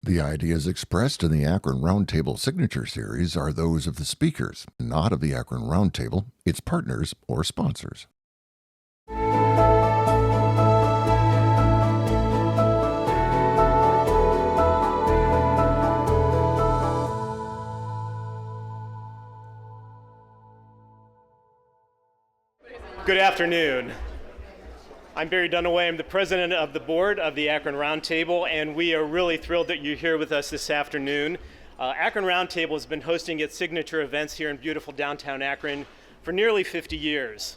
The ideas expressed in the Akron Roundtable Signature Series are those of the speakers, not of the Akron Roundtable, its partners, or sponsors. Good afternoon. I'm Barry Dunaway. I'm the president of the board of the Akron Roundtable, and we are really thrilled that you're here with us this afternoon. Akron Roundtable has been hosting its signature events here in beautiful downtown Akron for nearly 50 years.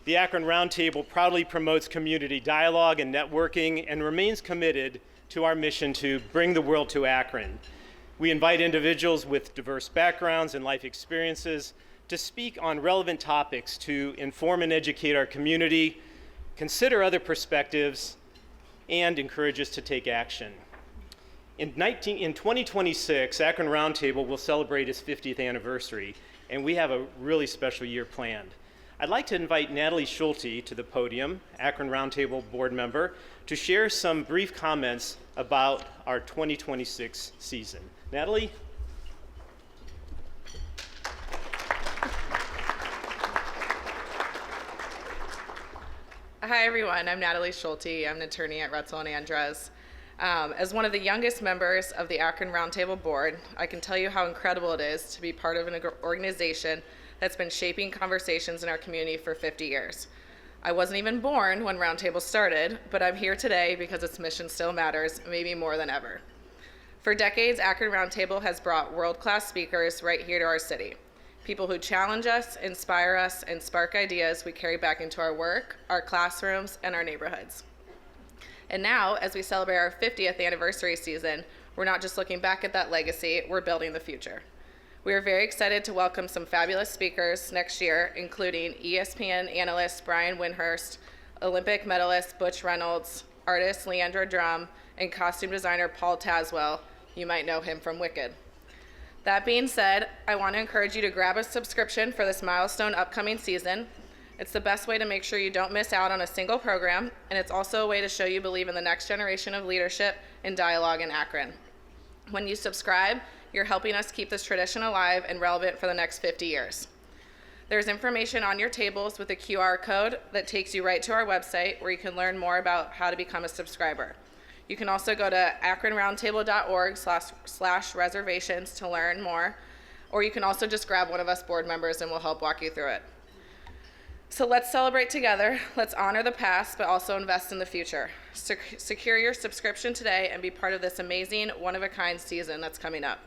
The Akron Roundtable proudly promotes community dialogue and networking and remains committed to our mission to bring the world to Akron. We invite individuals with diverse backgrounds and life experiences to speak on relevant topics to inform and educate our community, consider other perspectives, and encourage us to take action. In 2026, Akron Roundtable will celebrate its 50th anniversary, and we have a really special year planned. I'd like to invite Natalie Schulte to the podium, Akron Roundtable board member, to share some brief comments about our 2026 season. Natalie? Hi everyone, I'm Natalie Schulte. I'm an attorney at Retzel and Andres. As one of the youngest members of the Akron Roundtable board, I can tell you how incredible it is to be part of an organization that's been shaping conversations in our community for 50 years. I wasn't even born when Roundtable started, but I'm here today because its mission still matters, maybe more than ever. For decades, Akron Roundtable has brought world-class speakers right here to our city. People who challenge us, inspire us, and spark ideas we carry back into our work, our classrooms, and our neighborhoods. And now, as we celebrate our 50th anniversary season, we're not just looking back at that legacy, we're building the future. We are very excited to welcome some fabulous speakers next year, including ESPN analyst Brian Windhurst, Olympic medalist Butch Reynolds, artist Leandra Drum, and costume designer Paul Tazwell. You might know him from Wicked. That being said, I want to encourage you to grab a subscription for this milestone upcoming season. It's the best way to make sure you don't miss out on a single program, and it's also a way to show you believe in the next generation of leadership and dialogue in Akron. When you subscribe, you're helping us keep this tradition alive and relevant for the next 50 years. There's information on your tables with a QR code that takes you right to our website where you can learn more about how to become a subscriber. You can also go to akronroundtable.org/reservations to learn more, or you can also just grab one of us board members and we'll help walk you through it. So let's celebrate together. Let's honor the past, but also invest in the future. Secure your subscription today and be part of this amazing, one-of-a-kind season that's coming up.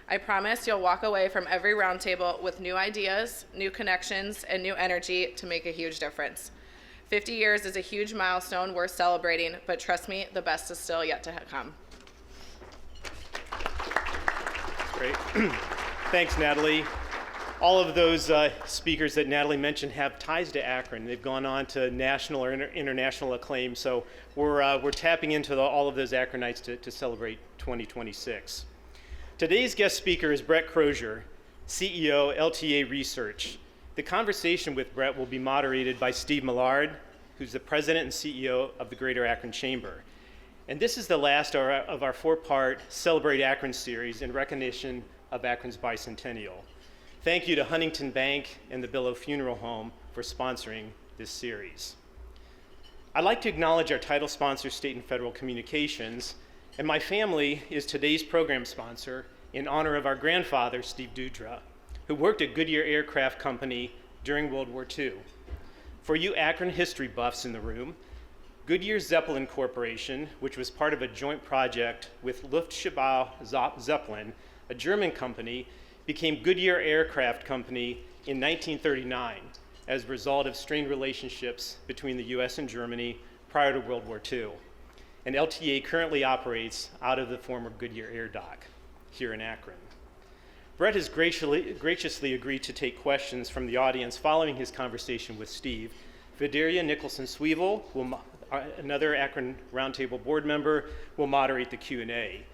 I promise you'll walk away from every roundtable with new ideas, new connections, and new energy to make a huge difference. 50 years is a huge milestone worth celebrating, but trust me, the best is still yet to come. Great. Thanks, Natalie. All of those speakers that Natalie mentioned have ties to Akron. They've gone on to national or international acclaim, so we're tapping into all of those Akronites to celebrate 2026. Today's guest speaker is Brett Crozier, CEO, LTA Research. The conversation with Brett will be moderated by Steve Millard, who's the president and CEO of the Greater Akron Chamber. And this is the last of our four-part Celebrate Akron series in recognition of Akron's bicentennial. Thank you to Huntington Bank and the Billow Funeral Home for sponsoring this series. I'd like to acknowledge our title sponsor, State and Federal Communications, and my family is today's program sponsor in honor of our grandfather, Steve Dudra, who worked at Goodyear Aircraft Company during World War II. For you Akron history buffs in the room, Goodyear Zeppelin Corporation, which was part of a joint project with Luftschiffe Zeppelin, a German company, became Goodyear Aircraft Company in 1939 as a result of strained relationships between the US and Germany prior to World War II. And LTA currently operates out of the former Goodyear Air Dock here in Akron. Brett has graciously agreed to take questions from the audience following his conversation with Steve. Videria Nicholson-Sweevil, another Akron Roundtable board member, will moderate the Q&A.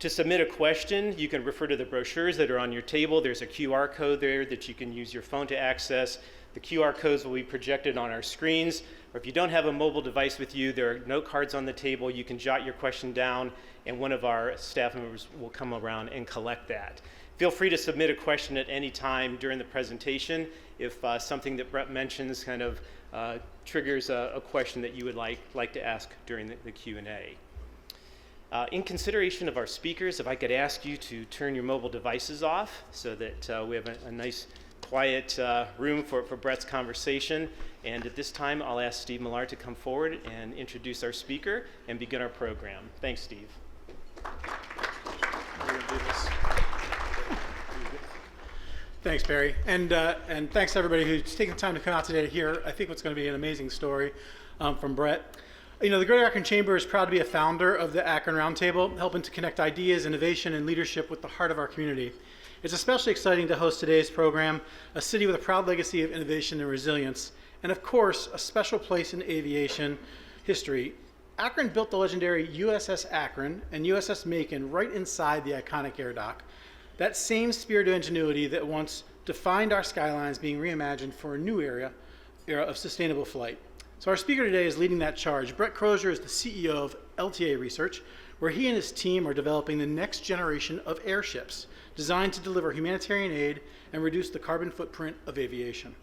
To submit a question, you can refer to the brochures that are on your table. There's a QR code there that you can use your phone to access. The QR codes will be projected on our screens. or if you don't have a mobile device with you, there are note cards on the table. You can jot your question down, and one of our staff members will come around and collect that. Feel free to submit a question at any time during the presentation if something that Brett mentions kind of triggers a question that you would like to ask during the Q&A. In consideration of our speakers, if I could ask you to turn your mobile devices off so that we have a nice quiet room for Brett's conversation. And at this time, I'll ask Steve Millard to come forward and introduce our speaker and begin our program. Thanks, Steve. Thanks, Barry, and thanks to everybody who's taken the time to come out today to hear, I think, what's going to be an amazing story from Brett. You know, the Greater Akron Chamber is proud to be a founder of the Akron Roundtable, helping to connect ideas, innovation, and leadership with the heart of our community. It's especially exciting to host today's program, a city with a proud legacy of innovation and resilience, and of course, a special place in aviation history. Akron built the legendary USS Akron and USS Macon right inside the iconic air dock. That same spirit of ingenuity that once defined our skylines being reimagined for a new era of sustainable flight. So our speaker today is leading that charge. Brett Crozier is the CEO of LTA Research, where he and his team are developing the next generation of airships designed to deliver humanitarian aid and reduce the carbon footprint of aviation.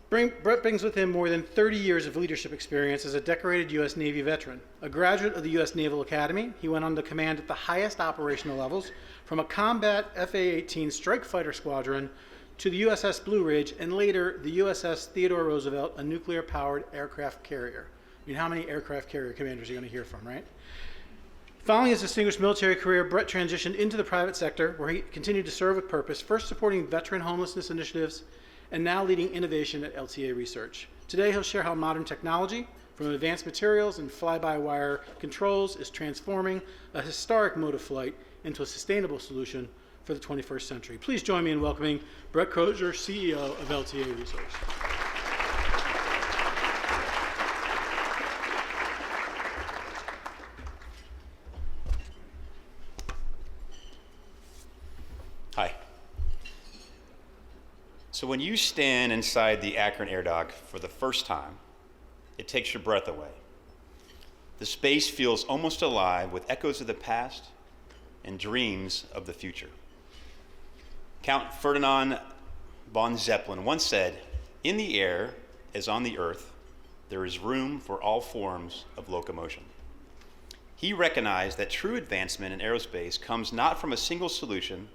Brett brings with him more than 30 years of leadership experience as a decorated U.S. Navy veteran. A graduate of the U.S. Naval Academy, he went on to command at the highest operational levels, from a combat FA-18 strike fighter squadron to the USS Blue Ridge, and later the USS Theodore Roosevelt, a nuclear-powered aircraft carrier. I mean, how many aircraft carrier commanders are you going to hear from, right? Following his distinguished military career, Brett transitioned into the private sector, where he continued to serve with purpose, first supporting veteran homelessness initiatives, and now leading innovation at LTA Research. Today, he'll share how modern technology, from advanced materials and fly-by-wire controls, is transforming a historic mode of flight into a sustainable solution for the 21st century. Please join me in welcoming Brett Crozier, CEO of LTA Research. Hi. So when you stand inside the Akron Air Dock for the first time, it takes your breath away. The space feels almost alive with echoes of the past and dreams of the future. Count Ferdinand von Zeppelin once said, "In the air, as on the earth, there is room for all forms of locomotion." He recognized that true advancement in aerospace comes not from a single solution,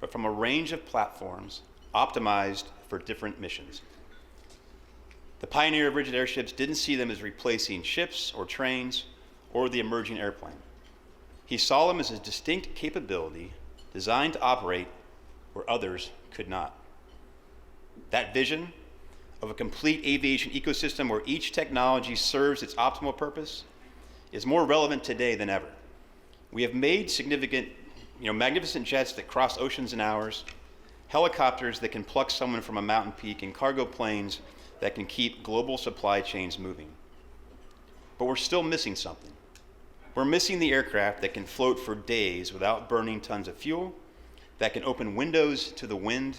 but from a range of platforms optimized for different missions. The pioneer of rigid airships didn't see them as replacing ships or trains or the emerging airplane. He saw them as a distinct capability designed to operate where others could not. That vision of a complete aviation ecosystem where each technology serves its optimal purpose is more relevant today than ever. We have made significant, magnificent jets that cross oceans in hours, helicopters that can pluck someone from a mountain peak, and cargo planes that can keep global supply chains moving. But we're still missing something. We're missing the aircraft that can float for days without burning tons of fuel, that can open windows to the wind,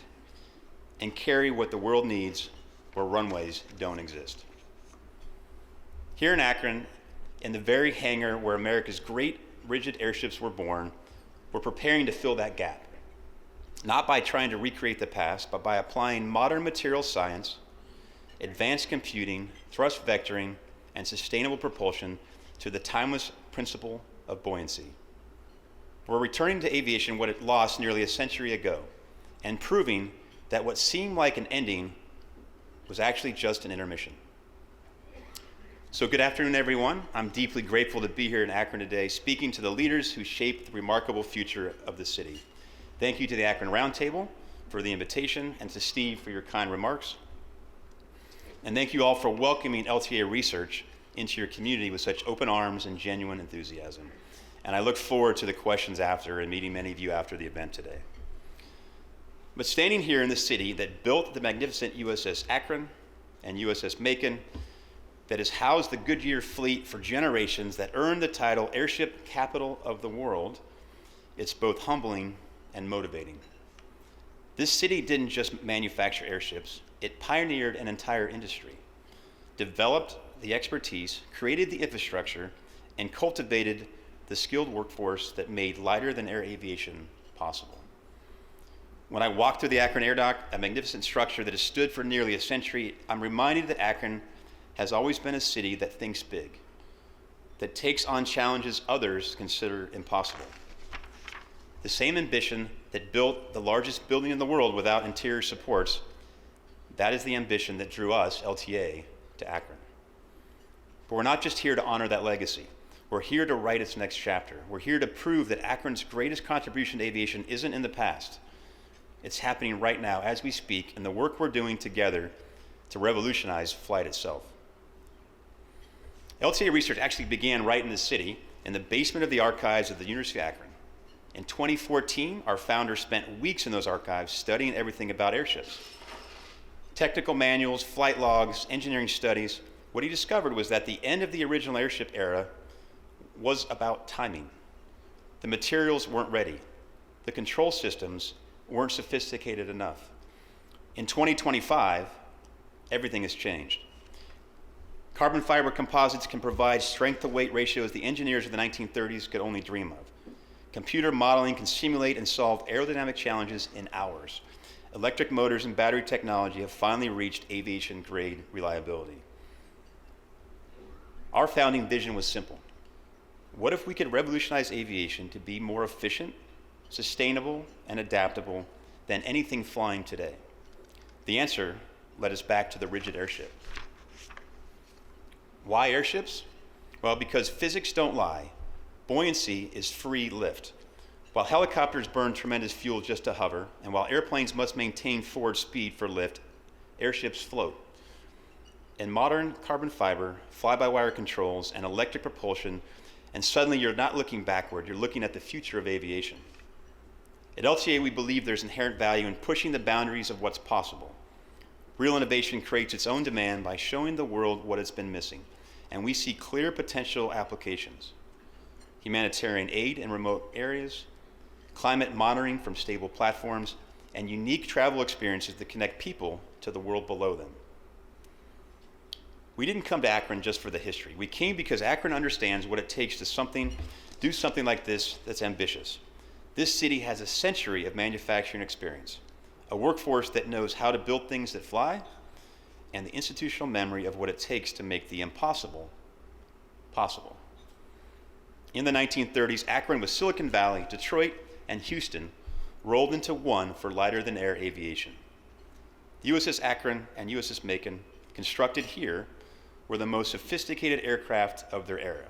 and carry what the world needs where runways don't exist. Here in Akron, in the very hangar where America's great rigid airships were born, we're preparing to fill that gap. Not by trying to recreate the past, but by applying modern material science, advanced computing, thrust vectoring, and sustainable propulsion to the timeless principle of buoyancy. We're returning to aviation what it lost nearly a century ago, and proving that what seemed like an ending was actually just an intermission. So good afternoon, everyone. I'm deeply grateful to be here in Akron today, speaking to the leaders who shaped the remarkable future of the city. Thank you to the Akron Roundtable for the invitation, and to Steve for your kind remarks. And thank you all for welcoming LTA Research into your community with such open arms and genuine enthusiasm. And I look forward to the questions after and meeting many of you after the event today. But standing here in the city that built the magnificent USS Akron and USS Macon, that has housed the Goodyear fleet for generations, that earned the title Airship Capital of the World, it's both humbling and motivating. This city didn't just manufacture airships, it pioneered an entire industry. developed the expertise, created the infrastructure, and cultivated the skilled workforce that made lighter-than-air aviation possible. When I walk through the Akron Air Dock, a magnificent structure that has stood for nearly a century, I'm reminded that Akron has always been a city that thinks big, that takes on challenges others consider impossible. The same ambition that built the largest building in the world without interior supports, that is the ambition that drew us, LTA, to Akron. But we're not just here to honor that legacy. We're here to write its next chapter. We're here to prove that Akron's greatest contribution to aviation isn't in the past. It's happening right now as we speak, in the work we're doing together to revolutionize flight itself. LTA research actually began right in the city, in the basement of the archives of the University of Akron. In 2014, our founder spent weeks in those archives studying everything about airships. Technical manuals, flight logs, engineering studies. What he discovered was that the end of the original airship era was about timing. The materials weren't ready. The control systems weren't sophisticated enough. In 2025, everything has changed. Carbon fiber composites can provide strength-to-weight ratios the engineers of the 1930s could only dream of. Computer modeling can simulate and solve aerodynamic challenges in hours. Electric motors and battery technology have finally reached aviation-grade reliability. Our founding vision was simple. What if we could revolutionize aviation to be more efficient, sustainable, and adaptable than anything flying today? The answer led us back to the rigid airship. Why airships? Well, because physics don't lie. Buoyancy is free lift. While helicopters burn tremendous fuel just to hover, and while airplanes must maintain forward speed for lift, airships float. In modern carbon fiber, fly-by-wire controls, and electric propulsion, and suddenly you're not looking backward, you're looking at the future of aviation. At LTA, we believe there's inherent value in pushing the boundaries of what's possible. Real innovation creates its own demand by showing the world what it's been missing, and we see clear potential applications. Humanitarian aid in remote areas, climate monitoring from stable platforms, and unique travel experiences that connect people to the world below them. We didn't come to Akron just for the history. We came because Akron understands what it takes to do something like this that's ambitious. This city has a century of manufacturing experience, a workforce that knows how to build things that fly, and the institutional memory of what it takes to make the impossible possible. In the 1930s, Akron was Silicon Valley, Detroit, and Houston rolled into one for lighter-than-air aviation. The USS Akron and USS Macon, constructed here, were the most sophisticated aircraft of their era.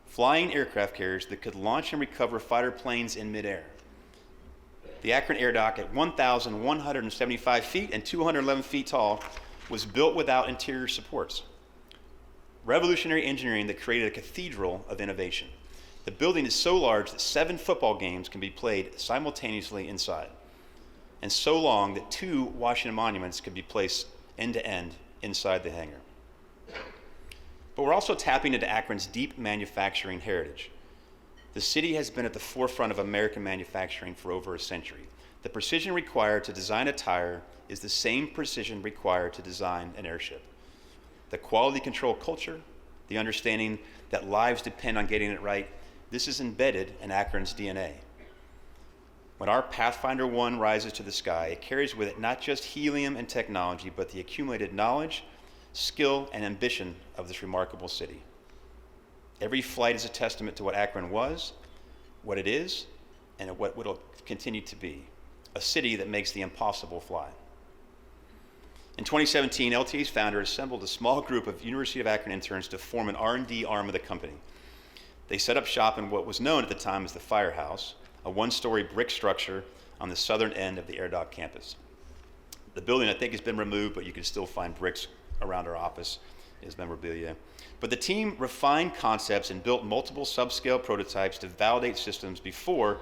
Flying aircraft carriers that could launch and recover fighter planes in midair. The Akron Air Dock, at 1,175 feet and 211 feet tall, was built without interior supports. Revolutionary engineering that created a cathedral of innovation. The building is so large that 7 football games can be played simultaneously inside, and so long that 2 Washington monuments can be placed end to end inside the hangar. But we're also tapping into Akron's deep manufacturing heritage. The city has been at the forefront of American manufacturing for over a century. The precision required to design a tire is the same precision required to design an airship. The quality control culture, the understanding that lives depend on getting it right, this is embedded in Akron's DNA. When our Pathfinder 1 rises to the sky, it carries with it not just helium and technology, but the accumulated knowledge, skill, and ambition of this remarkable city. Every flight is a testament to what Akron was, what it is, and what it'll continue to be, a city that makes the impossible fly. In 2017, LTA's founder assembled a small group of University of Akron interns to form an R&D arm of the company. They set up shop in what was known at the time as the Firehouse, a 1-story brick structure on the southern end of the Air Dock campus. The building, I think, has been removed, but you can still find bricks around our office as memorabilia. But the team refined concepts and built multiple subscale prototypes to validate systems before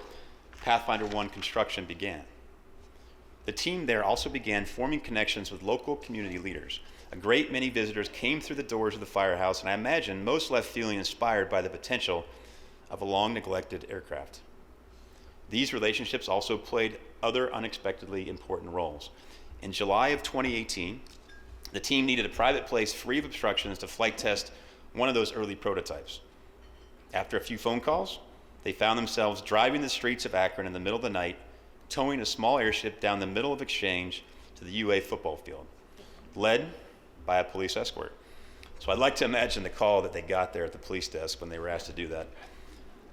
Pathfinder 1 construction began. The team there also began forming connections with local community leaders. A great many visitors came through the doors of the Firehouse, and I imagine most left feeling inspired by the potential of a long-neglected aircraft. These relationships also played other unexpectedly important roles. In July of 2018, The team needed a private place free of obstructions to flight test one of those early prototypes. After a few phone calls, they found themselves driving the streets of Akron in the middle of the night, towing a small airship down the middle of Exchange to the UA football field, led by a police escort. So I'd like to imagine the call that they got there at the police desk when they were asked to do that.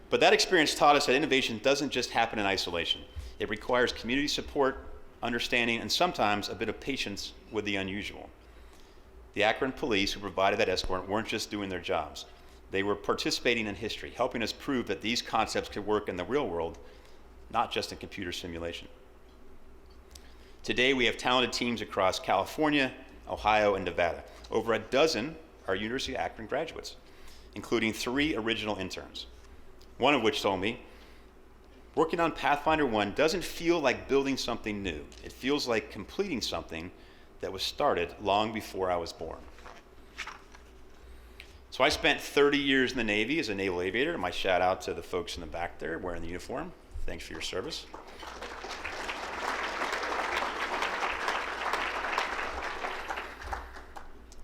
But that experience taught us that innovation doesn't just happen in isolation. It requires community support, understanding, and sometimes a bit of patience with the unusual. The Akron police who provided that escort weren't just doing their jobs. They were participating in history, helping us prove that these concepts could work in the real world, not just in computer simulation. Today, we have talented teams across California, Ohio, and Nevada. Over a dozen are University of Akron graduates, including 3 original interns. One of which told me, working on Pathfinder 1 doesn't feel like building something new. It feels like completing something that was started long before I was born. So I spent 30 years in the Navy as a naval aviator. My shout out to the folks in the back there wearing the uniform. Thanks for your service.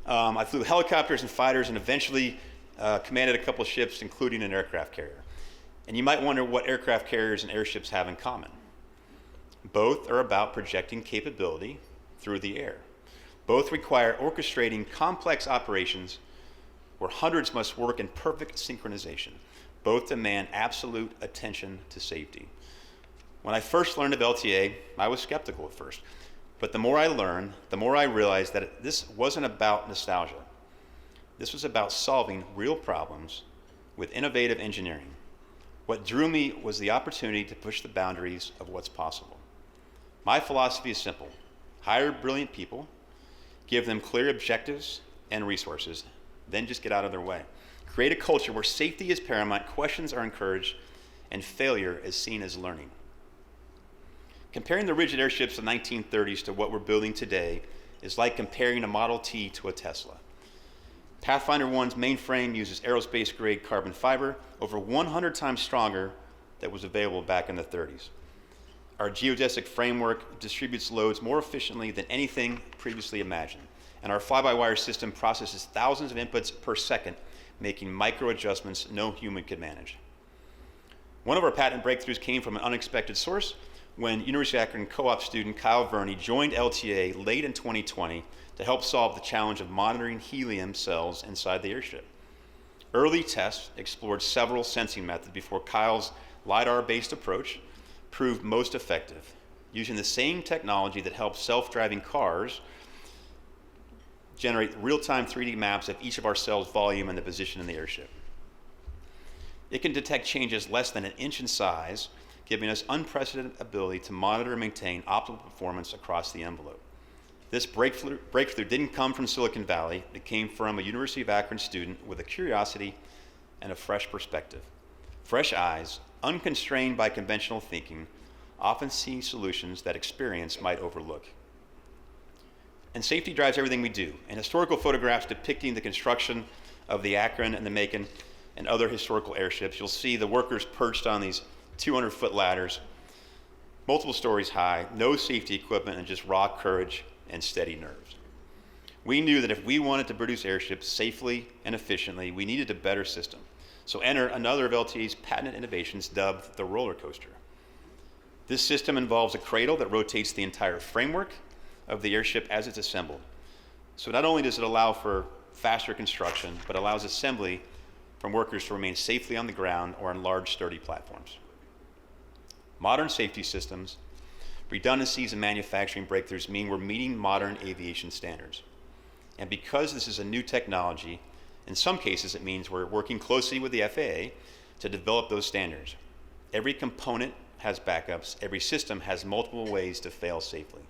I flew helicopters and fighters and eventually commanded a couple of ships, including an aircraft carrier. And you might wonder what aircraft carriers and airships have in common. Both are about projecting capability through the air. Both require orchestrating complex operations where hundreds must work in perfect synchronization. Both demand absolute attention to safety. When I first learned of LTA, I was skeptical at first. But the more I learned, the more I realized that this wasn't about nostalgia. This was about solving real problems with innovative engineering. What drew me was the opportunity to push the boundaries of what's possible. My philosophy is simple. Hire brilliant people, give them clear objectives and resources, then just get out of their way. Create a culture where safety is paramount, questions are encouraged, and failure is seen as learning. Comparing the rigid airships of the 1930s to what we're building today is like comparing a Model T to a Tesla. Pathfinder 1's mainframe uses aerospace-grade carbon fiber, over 100 times stronger than was available back in the 30s. Our geodesic framework distributes loads more efficiently than anything previously imagined, and our fly-by-wire system processes thousands of inputs per second, making micro adjustments no human could manage. One of our patent breakthroughs came from an unexpected source when University of Akron co-op student Kyle Verney joined LTA late in 2020 to help solve the challenge of monitoring helium cells inside the airship. Early tests explored several sensing methods before Kyle's LiDAR-based approach proved most effective, using the same technology that helps self-driving cars generate real-time 3D maps of each of our cells' volume and the position in the airship. It can detect changes less than an inch in size, giving us unprecedented ability to monitor and maintain optimal performance across the envelope. This breakthrough didn't come from Silicon Valley. It came from a University of Akron student with a curiosity and a fresh perspective. Fresh eyes, unconstrained by conventional thinking, often see solutions that experience might overlook. And safety drives everything we do. In historical photographs depicting the construction of the Akron and the Macon and other historical airships, you'll see the workers perched on these 200-foot ladders, multiple stories high, no safety equipment, and just raw courage and steady nerves. We knew that if we wanted to produce airships safely and efficiently, we needed a better system. So enter another of LTA's patented innovations dubbed the roller coaster. This system involves a cradle that rotates the entire framework of the airship as it's assembled. So not only does it allow for faster construction, but allows assembly from workers to remain safely on the ground or on large, sturdy platforms. Modern safety systems, redundancies, and manufacturing breakthroughs mean we're meeting modern aviation standards. And because this is a new technology, in some cases it means we're working closely with the FAA to develop those standards. Every component has backups. Every system has multiple ways to fail safely.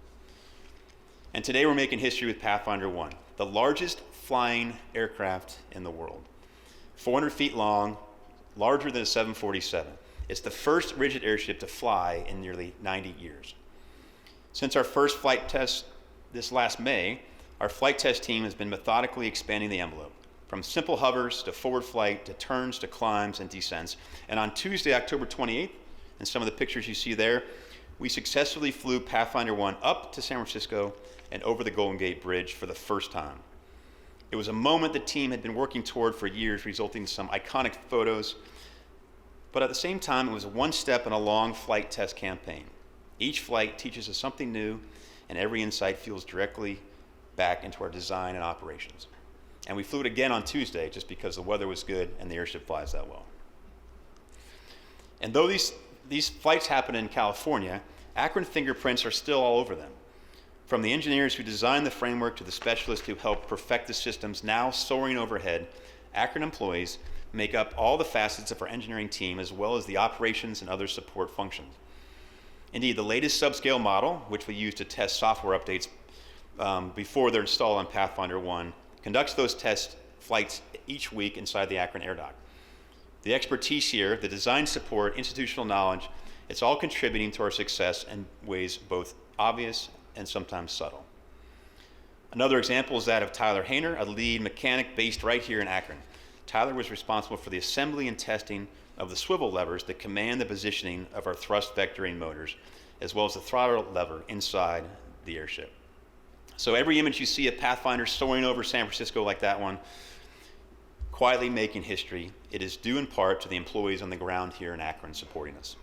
And today we're making history with Pathfinder 1, the largest flying aircraft in the world. 400 feet long, larger than a 747. It's the first rigid airship to fly in nearly 90 years. Since our first flight test this last May, our flight test team has been methodically expanding the envelope, from simple hovers to forward flight to turns to climbs and descents. And on Tuesday, October 28th, and some of the pictures you see there, we successfully flew Pathfinder 1 up to San Francisco and over the Golden Gate Bridge for the first time. It was a moment the team had been working toward for years, resulting in some iconic photos. But at the same time, it was one step in a long flight test campaign. Each flight teaches us something new, and every insight feeds directly back into our design and operations. And we flew it again on Tuesday just because the weather was good and the airship flies that well. And though these flights happen in California, Akron fingerprints are still all over them. From the engineers who designed the framework to the specialists who helped perfect the systems now soaring overhead, Akron employees make up all the facets of our engineering team as well as the operations and other support functions. Indeed, the latest subscale model, which we use to test software updates before they're installed on Pathfinder 1, conducts those test flights each week inside the Akron Air Dock. The expertise here, the design support, institutional knowledge, it's all contributing to our success in ways both obvious and sometimes subtle. Another example is that of Tyler Hayner, a lead mechanic based right here in Akron. Tyler was responsible for the assembly and testing of the swivel levers that command the positioning of our thrust vectoring motors, as well as the throttle lever inside the airship. So every image you see of Pathfinder soaring over San Francisco like that one, quietly making history, it is due in part to the employees on the ground here in Akron supporting us.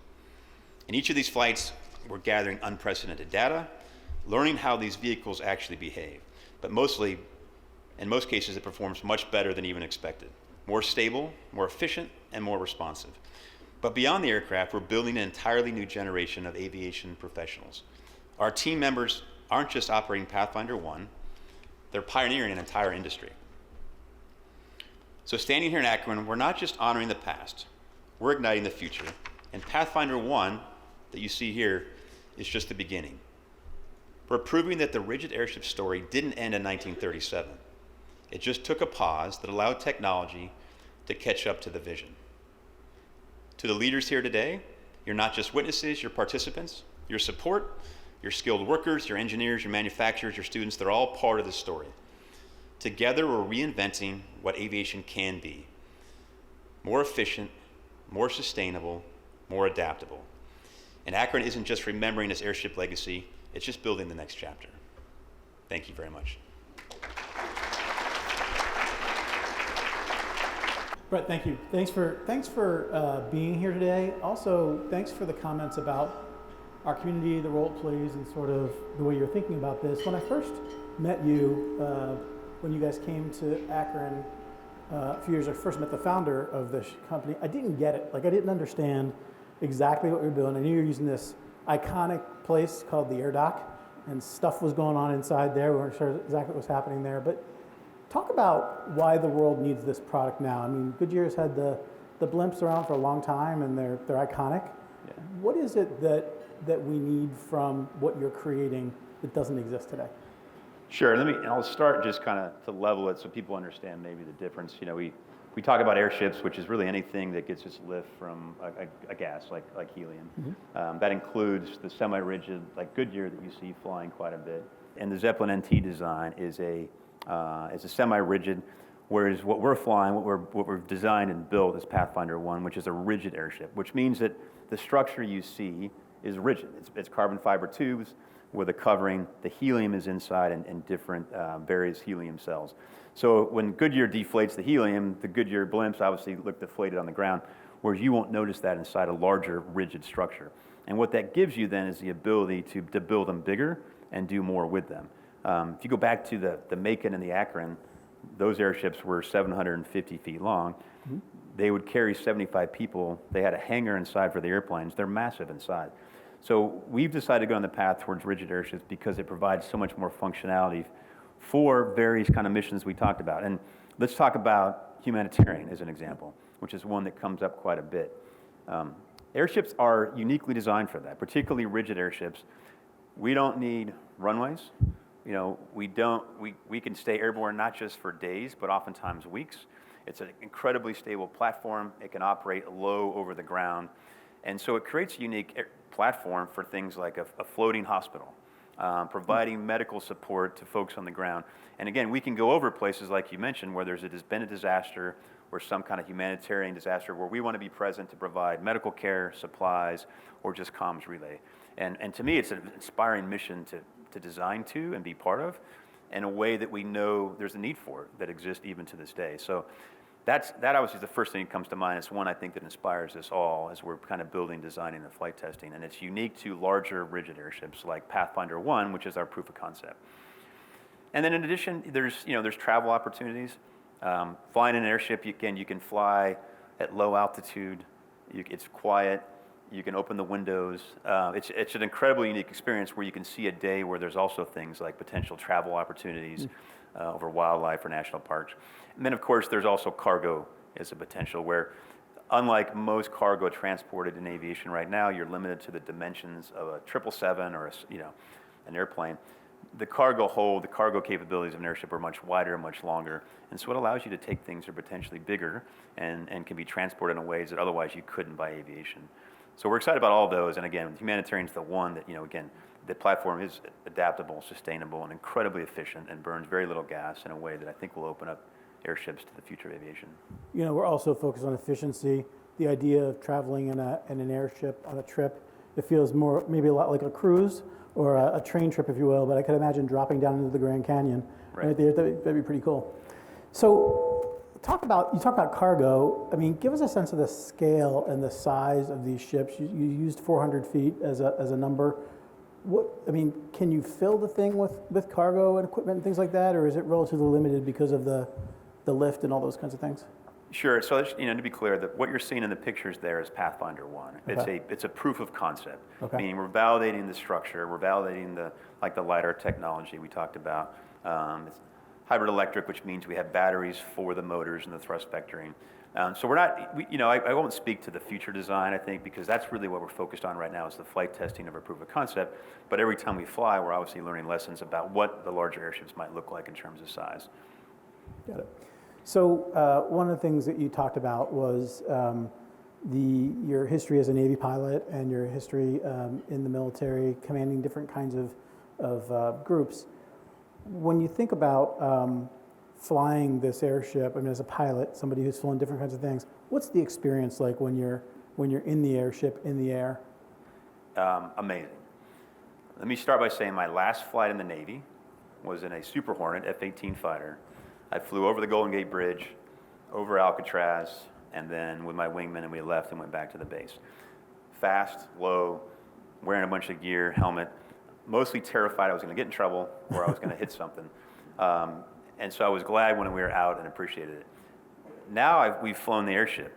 In each of these flights, we're gathering unprecedented data, learning how these vehicles actually behave. But mostly, in most cases, it performs much better than even expected. More stable, more efficient, and more responsive. But beyond the aircraft, we're building an entirely new generation of aviation professionals. Our team members aren't just operating Pathfinder 1, they're pioneering an entire industry. So standing here in Akron, we're not just honoring the past, we're igniting the future. And Pathfinder 1, that you see here, is just the beginning. We're proving that the rigid airship story didn't end in 1937. It just took a pause that allowed technology to catch up to the vision. To the leaders here today, you're not just witnesses, you're participants. Your support, your skilled workers, your engineers, your manufacturers, your students, they're all part of the story. Together, we're reinventing what aviation can be. More efficient, more sustainable, more adaptable. And Akron isn't just remembering its airship legacy, it's just building the next chapter. Thank you very much. Brett, thank you. Thanks for being here today. Also, thanks for the comments about our community, the role it plays, and sort of the way you're thinking about this. When I first met you, when you guys came to Akron a few years ago, I first met the founder of this company. I didn't get it. Like, I didn't understand exactly what you were doing. I knew you were using this iconic place called the Air Dock, and stuff was going on inside there. We weren't sure exactly what was happening there. But talk about why the world needs this product now. I mean, Goodyear's had the blimps around for a long time, and they're iconic. Yeah. What is it that we need from what you're creating that doesn't exist today? Sure. I'll start just kind of to level it so people understand maybe the difference. You know, we talk about airships, which is really anything that gets its lift from a gas like helium. Mm-hmm. That includes the semi-rigid, like Goodyear, that you see flying quite a bit. And the Zeppelin NT design is a semi-rigid, whereas what we're flying, what we've designed and built is Pathfinder 1, which is a rigid airship, which means that the structure you see is rigid. It's carbon fiber tubes with a covering. The helium is inside and different various helium cells. So when Goodyear deflates the helium, the Goodyear blimps obviously look deflated on the ground, whereas you won't notice that inside a larger rigid structure. And what that gives you then is the ability to build them bigger and do more with them. If you go back to the Macon and the Akron, those airships were 750 feet long. Mm-hmm. They would carry 75 people. They had a hangar inside for the airplanes. They're massive inside. So we've decided to go on the path towards rigid airships because it provides so much more functionality for various kind of missions we talked about. And let's talk about humanitarian as an example, which is one that comes up quite a bit. Airships are uniquely designed for that, particularly rigid airships. We don't need runways. You know, we can stay airborne not just for days, but oftentimes weeks. It's an incredibly stable platform. It can operate low over the ground. And so it creates a unique platform for things like a floating hospital, providing medical support to folks on the ground. And again, we can go over places like you mentioned where there's been a disaster or some kind of humanitarian disaster where we want to be present to provide medical care, supplies, or just comms relay. And to me, it's an inspiring mission to design to and be part of in a way that we know there's a need for it that exists even to this day. So that obviously is the first thing that comes to mind. It's one I think that inspires us all as we're kind of building, designing, and flight testing. And it's unique to larger rigid airships like Pathfinder 1, which is our proof of concept. And then in addition, there's travel opportunities. Flying an airship, you can fly at low altitude. It's quiet. You can open the windows. It's an incredibly unique experience where you can see a day where there's also things like potential travel opportunities over wildlife or national parks. And then, of course, there's also cargo as a potential where, unlike most cargo transported in aviation right now, you're limited to the dimensions of a 777 or an airplane. The cargo hold, the cargo capabilities of an airship are much wider, much longer, and so it allows you to take things that are potentially bigger and can be transported in ways that otherwise you couldn't by aviation. So we're excited about all those, and again, humanitarian is the one that, again, the platform is adaptable, sustainable, and incredibly efficient and burns very little gas in a way that I think will open up airships to the future of aviation. We're also focused on efficiency. The idea of traveling in an airship on a trip, it feels more, maybe a lot like a cruise or a train trip, if you will, but I could imagine dropping down into the Grand Canyon right there. That'd be pretty cool. So you talk about cargo. I mean, give us a sense of the scale and the size of these ships. You used 400 feet as a number. Can you fill the thing with cargo and equipment and things like that, or is it relatively limited because of the lift and all those kinds of things? Sure. So to be clear, that what you're seeing in the pictures there is Pathfinder 1. Okay. It's a proof of concept. Okay. Meaning we're validating the structure, we're validating the LiDAR technology we talked about. It's hybrid electric, which means we have batteries for the motors and the thrust vectoring. So we're not, I won't speak to the future design, I think, because that's really what we're focused on right now is the flight testing of our proof of concept. But every time we fly, we're obviously learning lessons about what the larger airships might look like in terms of size. Got it. So one of the things that you talked about was your history as a Navy pilot and your history in the military, commanding different kinds of groups. When you think about flying this airship, as a pilot, somebody who's flown different kinds of things, what's the experience like when you're in the airship, in the air? Amazing. Let me start by saying my last flight in the Navy was in a Super Hornet F-18 fighter. I flew over the Golden Gate Bridge, over Alcatraz, and then with my wingman, and we left and went back to the base. Fast, low, wearing a bunch of gear, helmet, mostly terrified I was going to get in trouble or I was going to hit something. And so I was glad when we were out and appreciated it. Now we've flown the airship.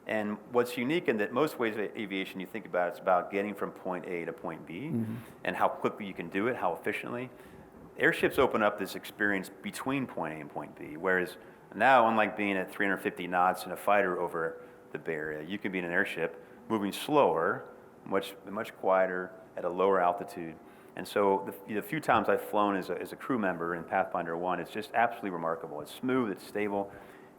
And what's unique in that most ways of aviation you think about, it's about getting from point A to point B and how quickly you can do it, how efficiently. Airships open up this experience between point A and point B, whereas now, unlike being at 350 knots in a fighter over the Bay Area, you can be in an airship moving slower, much quieter, at a lower altitude. And so the few times I've flown as a crew member in Pathfinder 1, it's just absolutely remarkable. It's smooth, it's stable.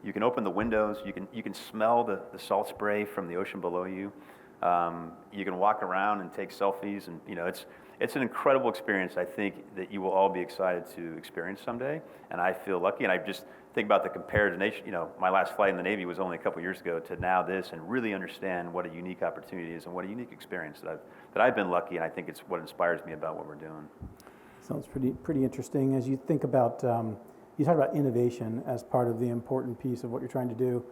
You can open the windows, you can smell the salt spray from the ocean below you. You can walk around and take selfies, and it's an incredible experience. I think that you will all be excited to experience someday, and I feel lucky. And I just think about the comparison. My last flight in the Navy was only a couple years ago to now this, and really understand what a unique opportunity is and what a unique experience that I've been lucky. And I think it's what inspires me about what we're doing. Sounds pretty interesting. As you think about, you talk about innovation as part of the important piece of what you're trying to do,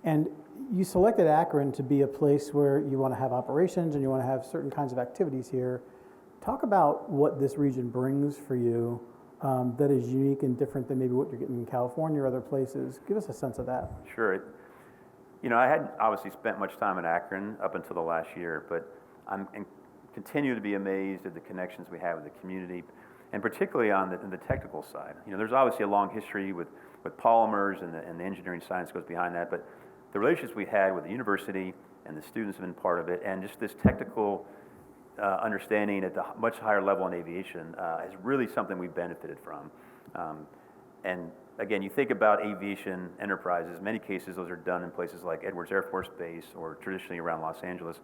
and you selected Akron to be a place where you want to have operations and you want to have certain kinds of activities here. Talk about what this region brings for you that is unique and different than maybe what you're getting in California or other places. Give us a sense of that. Sure. I hadn't obviously spent much time in Akron up until the last year, but continue to be amazed at the connections we have with the community, and particularly on the technical side. There's obviously a long history with polymers and the engineering science goes behind that, but the relationships we had with the university and the students have been part of it, and just this technical understanding at the much higher level in aviation is really something we've benefited from. And again, you think about aviation enterprises, in many cases those are done in places like Edwards Air Force Base or traditionally around Los Angeles,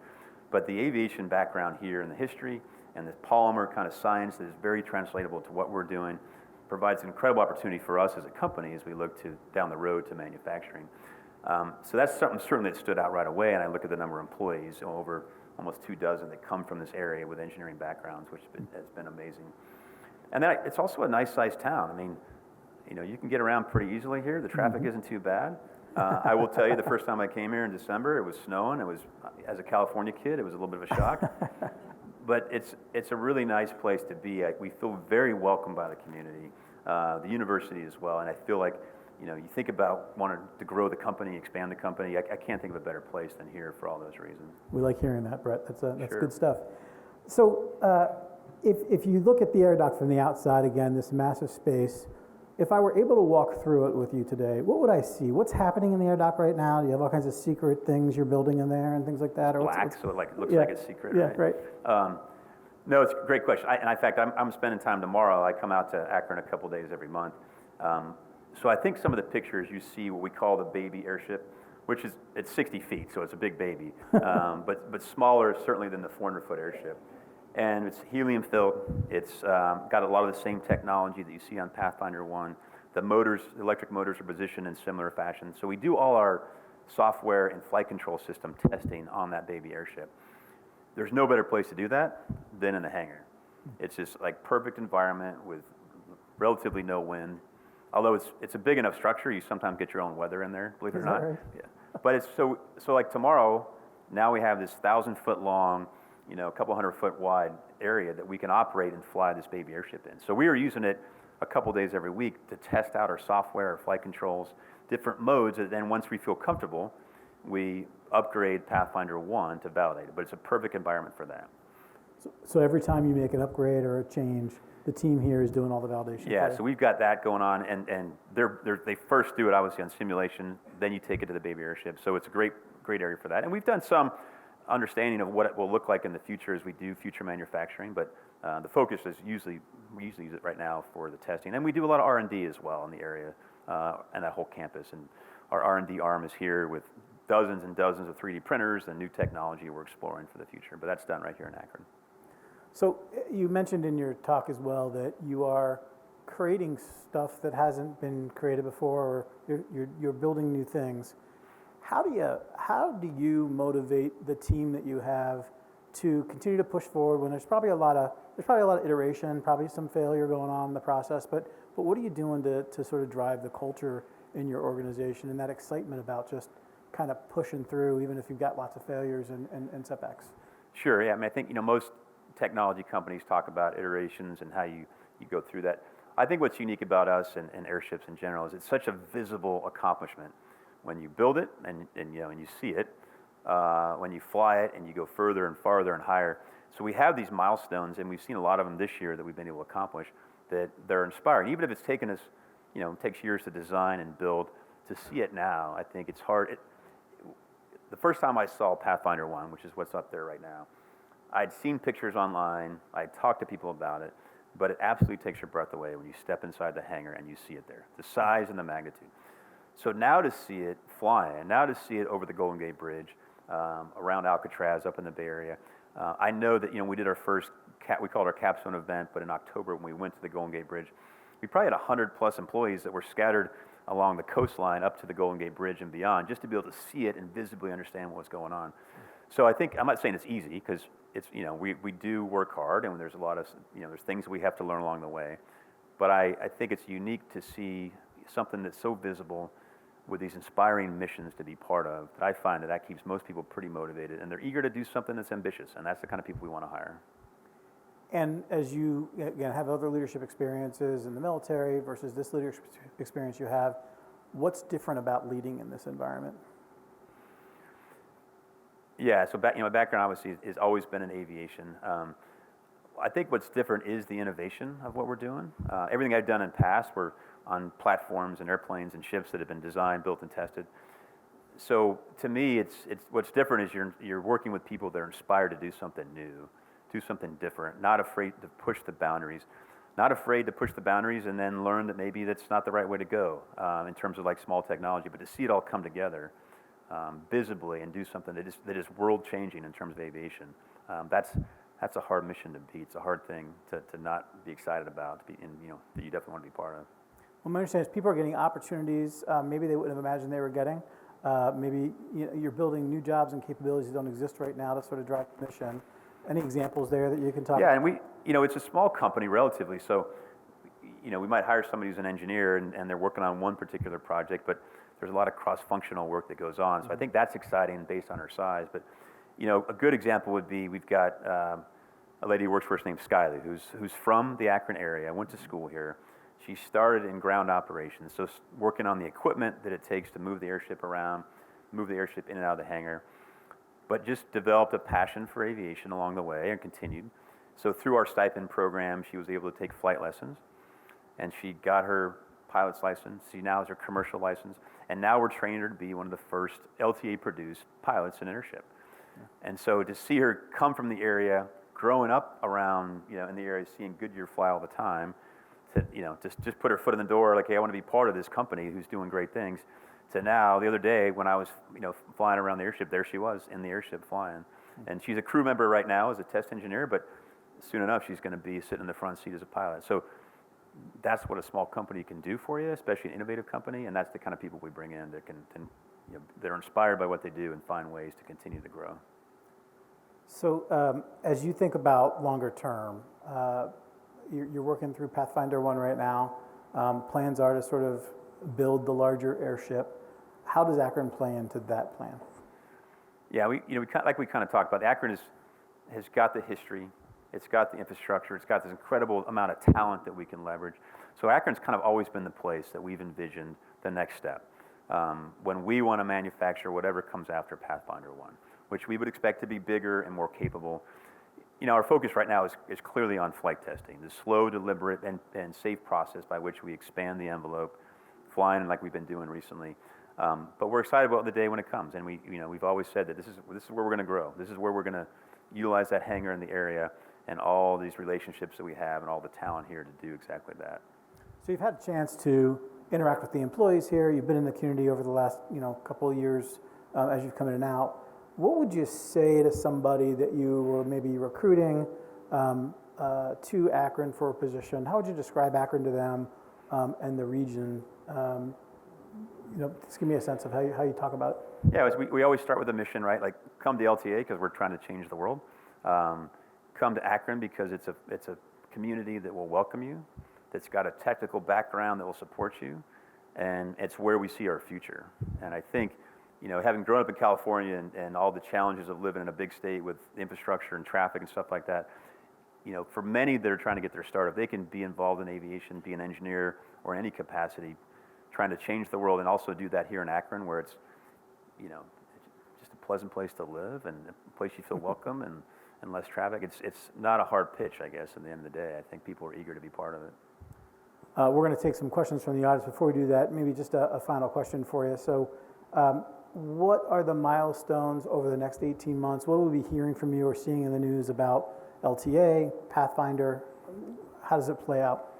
but the aviation background here and the history and the polymer kind of science that is very translatable to what we're doing provides an incredible opportunity for us as a company as we look to down the road to manufacturing. So that's something certainly that stood out right away, and I look at the number of employees, over almost 24 that come from this area with engineering backgrounds, which has been amazing. And then it's also a nice sized town. I mean, you know, you can get around pretty easily here. The traffic isn't too bad. I will tell you, the first time I came here in December, it was snowing. It was, as a California kid, it was a little bit of a shock. But it's a really nice place to be. We feel very welcomed by the community, the university as well. And I feel like, you know, you think about wanting to grow the company, expand the company. I can't think of a better place than here for all those reasons. We like hearing that, Brett. That's Sure. good stuff. So if you look at the air dock from the outside, again, this massive space, if I were able to walk through it with you today, what would I see? What's happening in the air dock right now? Do you have all kinds of secret things you're building in there and things like that? Or Black, so it looks yeah, like it's secret, yeah, right? No, it's a great question. In fact, I'm spending time tomorrow. I come out to Akron a couple days every month. So I think some of the pictures you see what we call the baby airship, which is, it's 60 feet, so it's a big baby, but smaller certainly than the 400-foot airship. And it's helium filled. It's got a lot of the same technology that you see on Pathfinder 1. The motors, the electric motors are positioned in similar fashion. So we do all our software and flight control system testing on that baby airship. There's no better place to do that than in the hangar. It's just like perfect environment with relatively no wind. Although it's a big enough structure, you sometimes get your own weather in there, believe it or not. Right? Yeah. But it's so like tomorrow, now we have this 1,000-foot long, you know, a couple 100-foot wide area that we can operate and fly this baby airship in. So we are using it a couple days every week to test out our software, our flight controls, different modes, and then once we feel comfortable, we upgrade Pathfinder 1 to validate it. But it's a perfect environment for that. So every time you make an upgrade or a change, the team here is doing all the validation. Yeah, for you? so we've got that going on, and they first do it obviously on simulation, then you take it to the baby airship. So it's a great area for that. And we've done some understanding of what it will look like in the future as we do future manufacturing, but the focus is we usually use it right now for the testing. And we do a lot of R&D as well in the area and that whole campus. And our R&D arm is here with dozens and dozens of 3D printers and new technology we're exploring for the future, but that's done right here in Akron. So you mentioned in your talk as well that you are creating stuff that hasn't been created before, or you're building new things. How do you motivate the team that you have to continue to push forward when there's probably a lot of iteration, probably some failure going on in the process, but what are you doing to sort of drive the culture in your organization and that excitement about just kind of pushing through even if you've got lots of failures and setbacks? Sure, yeah, I mean, I think, you know, most technology companies talk about iterations and how you go through that. I think what's unique about us and airships in general is it's such a visible accomplishment. When you build it and you know, and you see it, when you fly it and you go further and farther and higher. So we have these milestones, and we've seen a lot of them this year that we've been able to accomplish that they're inspiring. Even if it's taken us, you know, it takes years to design and build, to see it now, I think it's hard. The first time I saw Pathfinder 1, which is what's up there right now, I'd seen pictures online, I'd talked to people about it, but it absolutely takes your breath away when you step inside the hangar and you see it there, the size and the magnitude. So now to see it flying, now to see it over the Golden Gate Bridge, around Alcatraz, up in the Bay Area, I know that, you know, we did our first, we called our capstone event, but in October when we went to the Golden Gate Bridge, we probably had 100+ employees that were scattered along the coastline up to the Golden Gate Bridge and beyond, just to be able to see it and visibly understand what's going on. So I think, I'm not saying it's easy, because it's, you know, we do work hard, and there's a lot of, you know, there's things we have to learn along the way. But I think it's unique to see something that's so visible with these inspiring missions to be part of, that I find that keeps most people pretty motivated, and they're eager to do something that's ambitious, and that's the kind of people we want to hire. And as you, again, have other leadership experiences in the military versus this leadership experience you have, what's different about leading in this environment? Yeah, so my background obviously has always been in aviation. I think what's different is the innovation of what we're doing. Everything I've done in the past were on platforms and airplanes and ships that have been designed, built, and tested. So to me, it's what's different is you're working with people that are inspired to do something new, do something different, not afraid to push the boundaries, and then learn that maybe that's not the right way to go in terms of like small technology, but to see it all come together visibly and do something that is world changing in terms of aviation. That's a hard mission to beat. It's a hard thing to not be excited about, and you know, that you definitely want to be part of. Well, my understanding is people are getting opportunities maybe they wouldn't have imagined they were getting. Maybe you're building new jobs and capabilities that don't exist right now to sort of drive the mission. Any examples there that you can talk? Yeah, and it's a small company relatively, so, we might hire somebody who's an engineer and they're working on one particular project, but there's a lot of cross-functional work that goes on. So I think that's exciting based on her size. But, a good example would be we've got a lady who works for us named Skylee, who's from the Akron area, went to school here. She started in ground operations, so working on the equipment that it takes to move the airship around, move the airship in and out of the hangar, but just developed a passion for aviation along the way and continued. So through our stipend program, she was able to take flight lessons, and she got her pilot's license. She now has her commercial license, and now we're training her to be one of the first LTA-produced pilots in an airship. And so to see her come from the area, growing up around, in the area, seeing Goodyear fly all the time, to, just put her foot in the door, like, hey, I want to be part of this company who's doing great things, to now, the other day, when I was, flying around the airship, there she was in the airship flying. And she's a crew member right now as a test engineer, but soon enough, she's going to be sitting in the front seat as a pilot. So that's what a small company can do for you, especially an innovative company, and that's the kind of people we bring in that that are inspired by what they do and find ways to continue to grow. So as you think about longer term, you're working through Pathfinder 1 right now. Plans are to sort of build the larger airship. How does Akron play into that plan? Yeah, we kind of talked about, Akron has got the history, it's got the infrastructure, it's got this incredible amount of talent that we can leverage. So Akron's kind of always been the place that we've envisioned the next step. When we want to manufacture whatever comes after Pathfinder 1, which we would expect to be bigger and more capable. Our focus right now is clearly on flight testing, the slow, deliberate, and safe process by which we expand the envelope, flying like we've been doing recently. But we're excited about the day when it comes, and we've always said that this is where we're going to grow. This is where we're going to utilize that hangar in the area and all these relationships that we have and all the talent here to do exactly that. So you've had a chance to interact with the employees here. You've been in the community over the last couple of years as you've come in and out. What would you say to somebody that you were maybe recruiting to Akron for a position? How would you describe Akron to them and the region? Just give me a sense of how you talk about it. Yeah, we always start with a mission, right? Like, come to LTA because we're trying to change the world. Come to Akron because it's a community that will welcome you, that's got a technical background that will support you, and it's where we see our future. And I think, having grown up in California and all the challenges of living in a big state with infrastructure and traffic and stuff like that, for many that are trying to get their start, if they can be involved in aviation, be an engineer or in any capacity, trying to change the world, and also do that here in Akron, where it's, just a pleasant place to live and a place you feel welcome and less traffic. It's not a hard pitch, I guess, at the end of the day. I think people are eager to be part of it. We're going to take some questions from the audience. Before we do that, maybe just a final question for you. So what are the milestones over the next 18 months? What will we be hearing from you or seeing in the news about LTA, Pathfinder? How does it play out?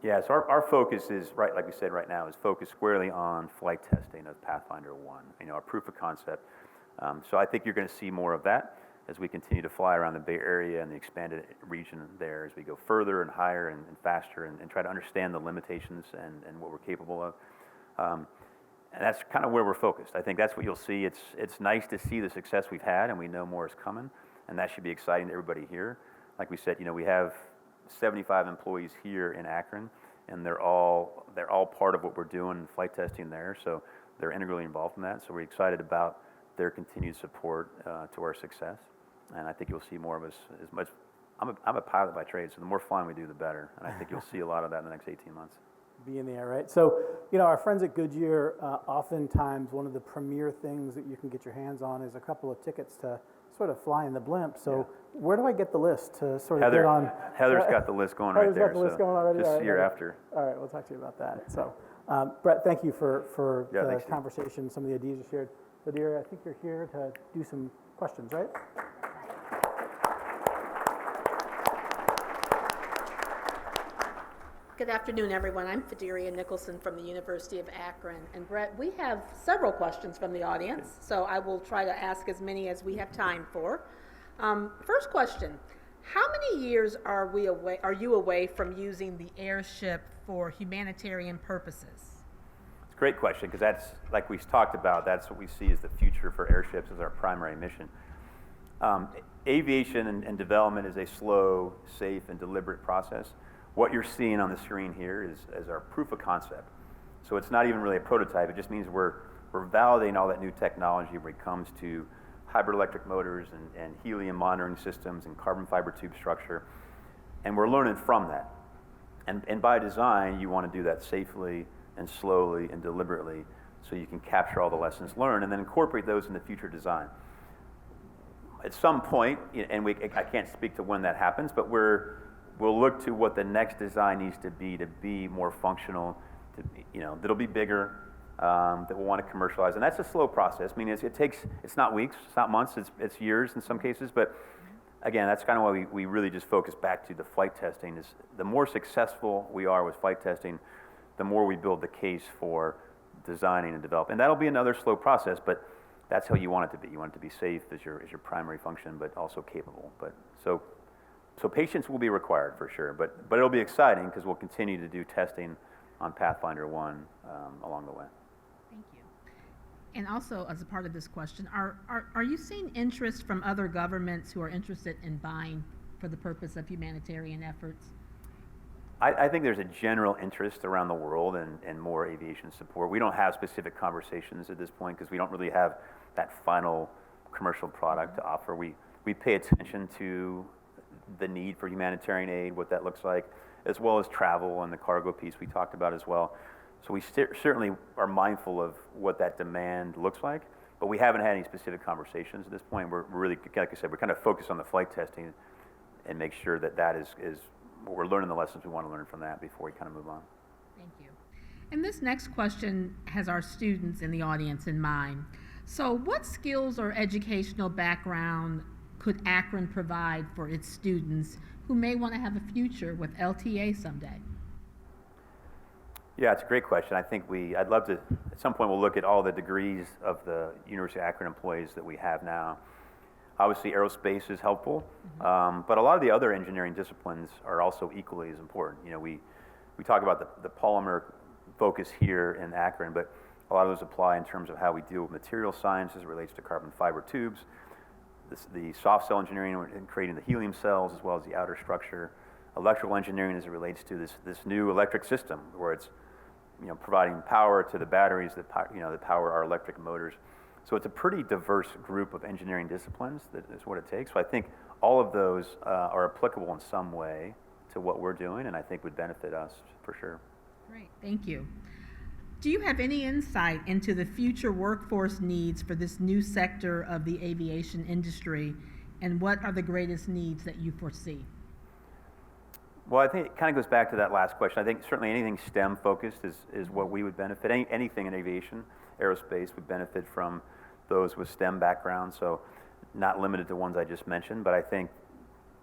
Yeah, so our focus is, right, like we said right now, is focused squarely on flight testing of Pathfinder 1, our proof of concept. So I think you're going to see more of that as we continue to fly around the Bay Area and the expanded region there, as we go further and higher and faster and try to understand the limitations and what we're capable of. And that's kind of where we're focused. I think that's what you'll see. It's nice to see the success we've had, and we know more is coming, and that should be exciting to everybody here. Like we said, we have 75 employees here in Akron, and they're all part of what we're doing in flight testing there, so they're integrally involved in that. So we're excited about their continued support to our success, and I think you'll see more of us. As much, I'm a pilot by trade, so the more flying we do, the better, and I think you'll see a lot of that in the next 18 months. Be in the air, right? So, our friends at Goodyear, oftentimes one of the premier things that you can get your hands on is a couple of tickets to sort of fly in the blimp. So where do I get the list to sort of get on? Heather's got the list going right there. Heather's got the list going already? Just All right, see her after. All right, we'll talk to you about that. So, Brett, thank you for the thanks, Steve. conversation, some of the ideas you shared. Fideri, I think you're here to do some questions, right? Good afternoon, everyone. I'm Fideria Nicholson from the University of Akron. And Brett, we have several questions from the audience, so I will try to ask as many as we have time for. First question, how many years are you away from using the airship for humanitarian purposes? It's a great question, because that's, like we talked about, that's what we see as the future for airships as our primary mission. aviation and development is a slow, safe, and deliberate process. What you're seeing on the screen here is our proof of concept. So it's not even really a prototype. It just means we're validating all that new technology when it comes to hybrid electric motors and helium monitoring systems and carbon fiber tube structure. And we're learning from that. And by design, you want to do that safely and slowly and deliberately so you can capture all the lessons learned and then incorporate those into future design. At some point, and I can't speak to when that happens, but we'll look to what the next design needs to be more functional, that'll be bigger, that we'll want to commercialize. And that's a slow process. I mean, it's not weeks, it's not months, it's years in some cases, but again, that's kind of why we really just focus back to the flight testing. Is the more successful we are with flight testing, the more we build the case for designing and developing. And that'll be another slow process, but that's how you want it to be. You want it to be safe as your primary function, but also capable. But so patience will be required for sure, but it'll be exciting because we'll continue to do testing on Pathfinder 1 along the way. Thank you. And also, as a part of this question, are you seeing interest from other governments who are interested in buying for the purpose of humanitarian efforts? I think there's a general interest around the world in more aviation support. We don't have specific conversations at this point because we don't really have that final commercial product to offer. We pay attention to the need for humanitarian aid, what that looks like, as well as travel and the cargo piece we talked about as well. So we certainly are mindful of what that demand looks like, but we haven't had any specific conversations at this point. We're really, like I said, we're kind of focused on the flight testing and make sure that is we're learning the lessons we want to learn from that before we kind of move on. Thank you. And this next question has our students in the audience in mind. So what skills or educational background could Akron provide for its students who may want to have a future with LTA someday? Yeah, it's a great question. I think I'd love to, at some point we'll look at all the degrees of the University of Akron employees that we have now. Obviously, aerospace is helpful, but a lot of the other engineering disciplines are also equally as important. We talk about the polymer focus here in Akron, but a lot of those apply in terms of how we deal with material science as it relates to carbon fiber tubes, the soft cell engineering in creating the helium cells as well as the outer structure, electrical engineering as it relates to this new electric system where it's providing power to the batteries that power our electric motors. So it's a pretty diverse group of engineering disciplines that is what it takes. So I think all of those are applicable in some way to what we're doing, and I think would benefit us for sure. Great, thank you. Do you have any insight into the future workforce needs for this new sector of the aviation industry, and what are the greatest needs that you foresee? Well, I think it kind of goes back to that last question. I think certainly anything STEM focused is what we would benefit. Anything in aviation, aerospace would benefit from those with STEM backgrounds, so not limited to ones I just mentioned, but I think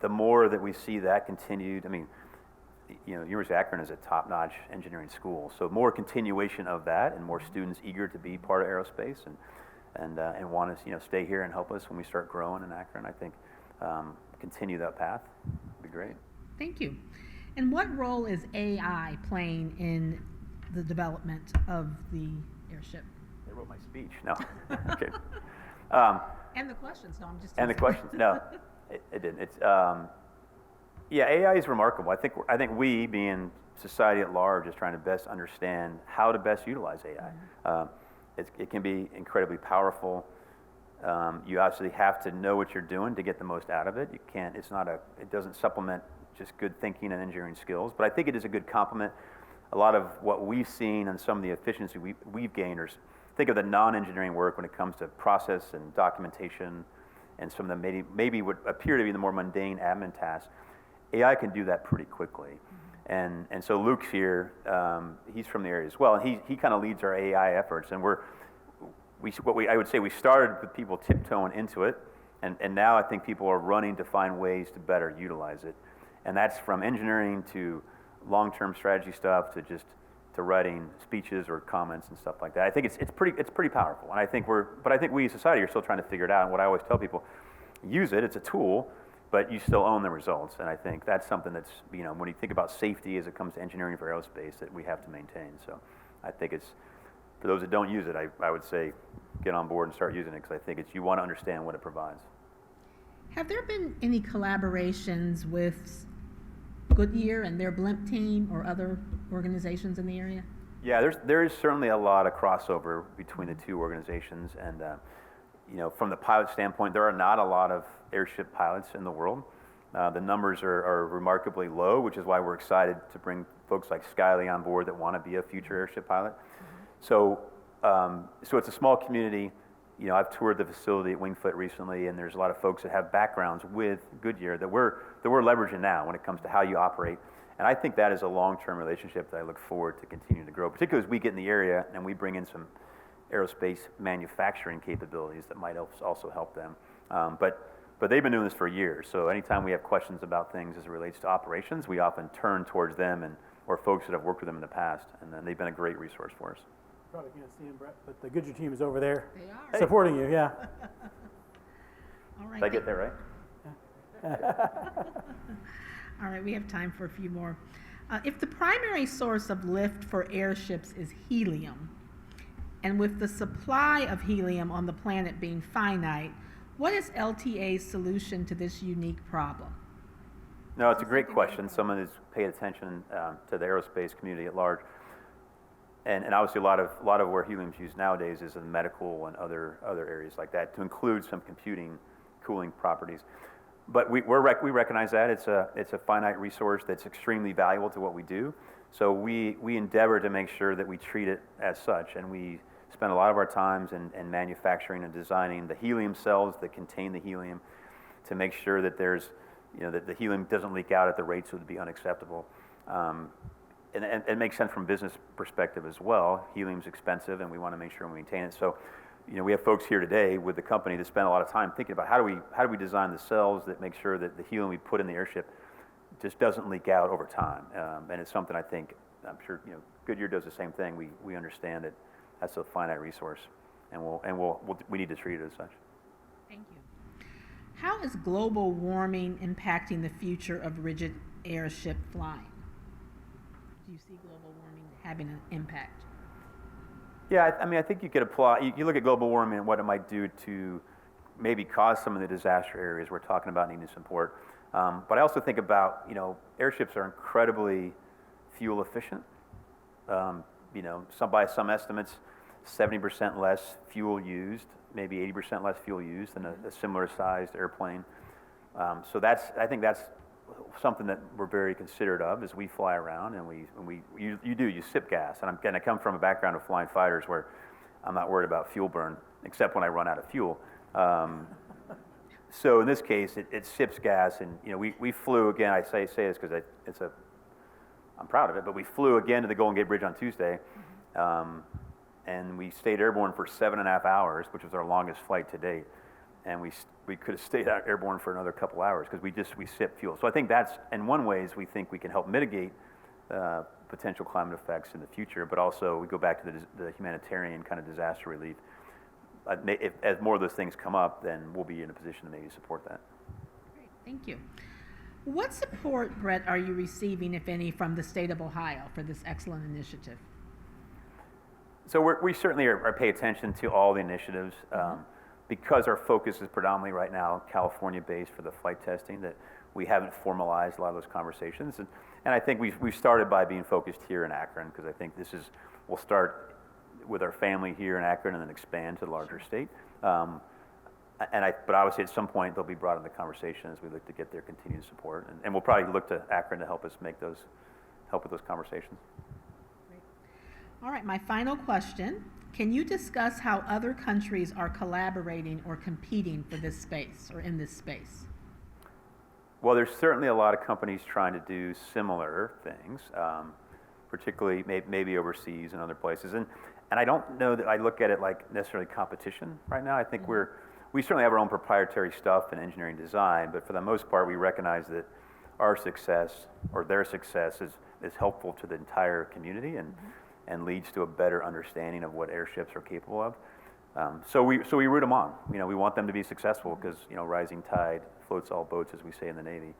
the more that we see that continued, University of Akron is a top-notch engineering school, so more continuation of that and more students eager to be part of aerospace and want to stay here and help us when we start growing in Akron. I think continue that path would be great. Thank you. And what role is AI playing in the development of the airship? They wrote my speech. No. Okay. And the questions. No, I'm just. And the questions. No, it didn't. It's AI is remarkable. I think we, being society at large, is trying to best understand how to best utilize AI. It can be incredibly powerful. You obviously have to know what you're doing to get the most out of it. You can't. It doesn't supplement just good thinking and engineering skills, but I think it is a good complement. A lot of what we've seen and some of the efficiency we've gained, or think of the non-engineering work when it comes to process and documentation and some of the maybe would appear to be the more mundane admin tasks. AI can do that pretty quickly. And so Luke's here, he's from the area as well, and he kind of leads our AI efforts. And I would say we started with people tiptoeing into it, and now I think people are running to find ways to better utilize it. And that's from engineering to long-term strategy stuff to writing speeches or comments and stuff like that. I think it's pretty powerful. And I think we as society are still trying to figure it out. And what I always tell people, use it, it's a tool, but you still own the results. And I think that's something that's, when you think about safety as it comes to engineering for aerospace, that we have to maintain. So I think it's, for those that don't use it, I would say get on board and start using it, because I think you want to understand what it provides. Have there been any collaborations with Goodyear and their blimp team or other organizations in the area? Yeah, there is certainly a lot of crossover between the two organizations, and from the pilot standpoint, there are not a lot of airship pilots in the world. The numbers are remarkably low, which is why we're excited to bring folks like Skylie on board that want to be a future airship pilot. So it's a small community. I've toured the facility at Wingfoot recently, and there's a lot of folks that have backgrounds with Goodyear that we're leveraging now when it comes to how you operate. And I think that is a long-term relationship that I look forward to continuing to grow, particularly as we get in the area and we bring in some aerospace manufacturing capabilities that might also help them. But they've been doing this for years, so anytime we have questions about things as it relates to operations, we often turn towards them or folks that have worked with them in the past, and then they've been a great resource for us. Probably can't see him, Brett, but the Goodyear team is over there. They are. Supporting you, yeah. All right. Did I get that right? All right, we have time for a few more. If the primary source of lift for airships is helium, and with the supply of helium on the planet being finite, what is LTA's solution to this unique problem? No, it's a great question. Someone who's paid attention to the aerospace community at large. And obviously a lot of where helium is used nowadays is in medical and other areas like that, to include some computing cooling properties. But we recognize that it's a finite resource that's extremely valuable to what we do. So we endeavor to make sure that we treat it as such, and we spend a lot of our times in manufacturing and designing the helium cells that contain the helium to make sure that that the helium doesn't leak out at the rates that would be unacceptable. And it makes sense from a business perspective as well. Helium's expensive, and we want to make sure we maintain it. So, we have folks here today with the company that spend a lot of time thinking about how do we design the cells that make sure that the helium we put in the airship just doesn't leak out over time. And it's something I'm sure Goodyear does the same thing. We understand that that's a finite resource, and we need to treat it as such. Thank you. How is global warming impacting the future of rigid airship flying? Do you see global warming having an impact? Yeah, I think you could apply, you look at global warming and what it might do to maybe cause some of the disaster areas we're talking about needing support. But I also think about, airships are incredibly fuel efficient. By some estimates, 70% less fuel used, maybe 80% less fuel used than a similar sized airplane. So I think that's something that we're very considerate of as we fly around, and you sip gas. And I come from a background of flying fighters where I'm not worried about fuel burn, except when I run out of fuel. So in this case, it sips gas, and we flew again. I say this because I'm proud of it, but we flew again to the Golden Gate Bridge on Tuesday, and we stayed airborne for 7.5 hours, which was our longest flight to date. And we could have stayed out airborne for another couple hours because we sip fuel. So I think that's, in one ways, we think we can help mitigate potential climate effects in the future, but also we go back to the humanitarian kind of disaster relief. As more of those things come up, then we'll be in a position to maybe support that. Great, thank you. What support, Brett, are you receiving, if any, from the state of Ohio for this excellent initiative? So we certainly are pay attention to all the initiatives. Because our focus is predominantly right now California-based for the flight testing, that we haven't formalized a lot of those conversations. And I think we've started by being focused here in Akron, because I think we'll start with our family here in Akron and then expand to the larger state. But obviously at some point they'll be brought into the conversation as we look to get their continued support. And we'll probably look to Akron to help us help with those conversations. Great. All right, my final question. Can you discuss how other countries are collaborating or competing for this space or in this space? Well, there's certainly a lot of companies trying to do similar things, particularly maybe overseas and other places. And I don't know that I look at it like necessarily competition right now. I think we certainly have our own proprietary stuff in engineering design, but for the most part, we recognize that our success or their success is helpful to the entire community and leads to a better understanding of what airships are capable of. So we root them on. We want them to be successful because rising tide floats all boats, as we say in the Navy.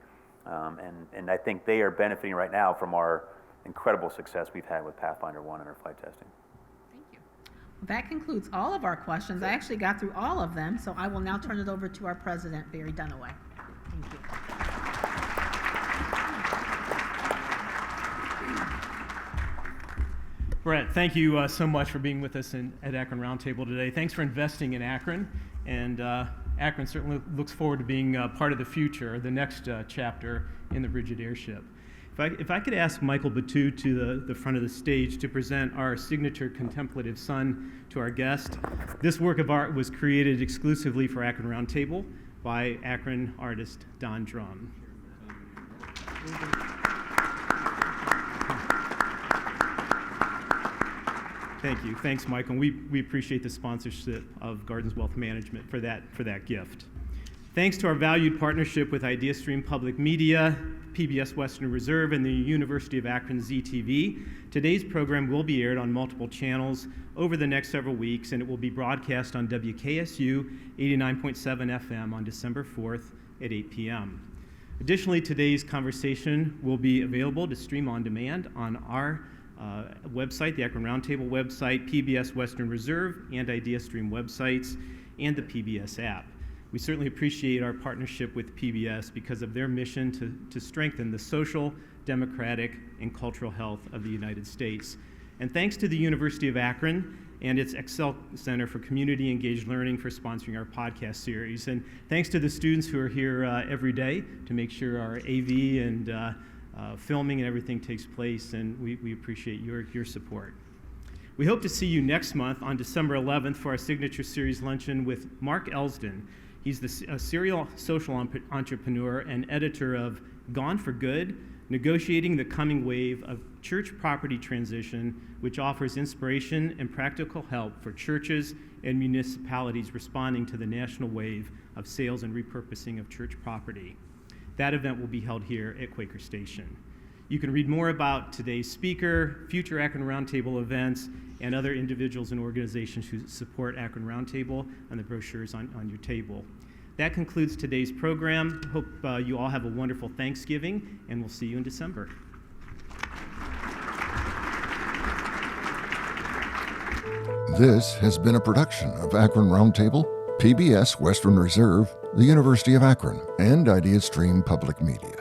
And I think they are benefiting right now from our incredible success we've had with Pathfinder 1 and our flight testing. Thank you. that concludes all of our questions. I actually got through all of them, so I will now turn it over to our president, Barry Dunaway. Thank you. Brett, thank you so much for being with us at Akron Roundtable today. Thanks for investing in Akron, and Akron certainly looks forward to being part of the future, the next chapter in the Rigid Airship. If I could ask Michael Batu to the front of the stage to present our signature contemplative sun to our guest. This work of art was created exclusively for Akron Roundtable by Akron artist Don Drum. Thank you. Thanks, Michael. We appreciate the sponsorship of Gardens Wealth Management for that gift. Thanks to our valued partnership with IdeaStream Public Media, PBS Western Reserve, and the University of Akron ZTV, today's program will be aired on multiple channels over the next several weeks, and it will be broadcast on WKSU 89.7 FM on December 4th at 8 p.m. Additionally, today's conversation will be available to stream on demand on our website, the Akron Roundtable website, PBS Western Reserve, and IdeaStream websites, and the PBS app. We certainly appreciate our partnership with PBS because of their mission to strengthen the social, democratic, and cultural health of the United States. And thanks to the University of Akron and its Excel Center for Community Engaged Learning for sponsoring our podcast series. And thanks to the students who are here every day to make sure our AV and filming and everything takes place, and we appreciate your support. We hope to see you next month on December 11th for our signature series luncheon with Mark Elsden. He's a serial social entrepreneur and editor of Gone for Good, Negotiating the Coming Wave of Church Property Transition, which offers inspiration and practical help for churches and municipalities responding to the national wave of sales and repurposing of church property. That event will be held here at Quaker Station. You can read more about today's speaker, future Akron Roundtable events, and other individuals and organizations who support Akron Roundtable on the brochures on your table. That concludes today's program. Hope you all have a wonderful Thanksgiving, and we'll see you in December. This has been a production of Akron Roundtable, PBS Western Reserve, the University of Akron, and IdeaStream Public Media.